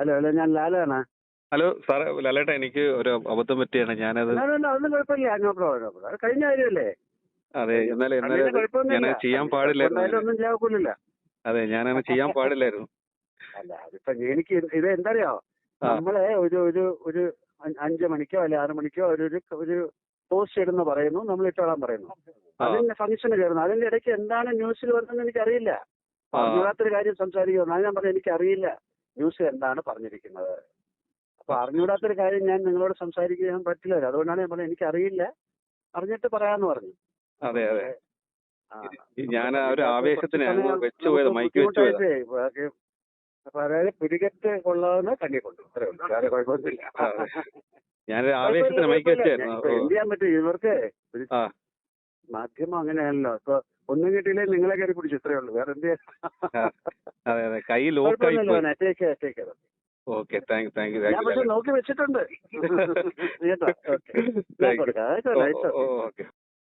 Hello hello, ഞാൻ ലാലാണ്. Hello സാറേ, ലാലേട്ടാ, എനിക്ക് ഒരു അബദ്ധം പറ്റിയാണ്. ഞാനത് അതൊന്നും കുഴപ്പമില്ല. No problem, no problem. അത് കഴിഞ്ഞ കാര്യമല്ലേ. അതെ, എന്നാലും അതിന് കുഴപ്പമൊന്നുമില്ല. ഞാനത് ചെയ്യാൻ പാടില്ലായിരുന്നു. ഒന്നും ചെയ്യാൻ. അതെ, ഞാനത് ചെയ്യാൻ പാടില്ലായിരുന്നു. അല്ല, അതിപ്പോ എനിക്ക് ഇത് എന്തറിയോ, നമ്മളെ ഒരു 5 മണിക്കോ അല്ലെ 6 മണിക്കോ ഒരു പോസ്റ്റ് ഇടുന്ന പറയുന്നു, നമ്മൾ ഇട്ടോളാൻ പറയുന്നു. അതിന്റെ ഫംഗ്ഷന് കയറുന്നു. അതിന്റെ ഇടയ്ക്ക് എന്താണ് ന്യൂസിൽ വരുന്നതെന്ന് എനിക്കറിയില്ല. അറിഞ്ഞൂടാത്തൊരു കാര്യം സംസാരിക്കുന്നു. അത് ഞാൻ പറഞ്ഞു, എനിക്കറിയില്ല ന്യൂസ് എന്താണ് പറഞ്ഞിരിക്കുന്നത്. അപ്പൊ അറിഞ്ഞൂടാത്തൊരു കാര്യം ഞാൻ നിങ്ങളോട് സംസാരിക്കാൻ പറ്റില്ല. അതുകൊണ്ടാണ് ഞാൻ പറഞ്ഞത് എനിക്കറിയില്ല, അറിഞ്ഞിട്ട് പറയാന്ന് പറഞ്ഞു. അതെ അതെ, ഞാൻ ആ ഒരു ആവേശത്തിന് വെച്ചുപോയത്, മൈക്ക് വെച്ചുപോയത്. അപ്പൊ അതായത് പുരികത്ത് കൊള്ളാവുന്ന കണ്ണി കൊണ്ടു, അത്രേ ഉള്ളൂ. വേറെ കുഴപ്പമൊന്നുമില്ല. ഞാനൊരു ആവേശത്തിന് മൈക്ക് വെച്ചായിരുന്നു. എന്ത് ചെയ്യാൻ പറ്റും, ഇവർക്ക് മാധ്യമം അങ്ങനെയാണല്ലോ. ഇപ്പൊ ഒന്നും കിട്ടിയില്ലേ നിങ്ങളെ കയറി പിടിച്ചു, ഇത്രേ ഉള്ളൂ. വേറെ എന്ത് ചെയ്യാൻ. കൈ ലോക്കായി. Okay, thank you. ഞാൻ പക്ഷെ നോക്കി വെച്ചിട്ടുണ്ട്. കേട്ടോ, ഓക്കെ. ഓക്കെ.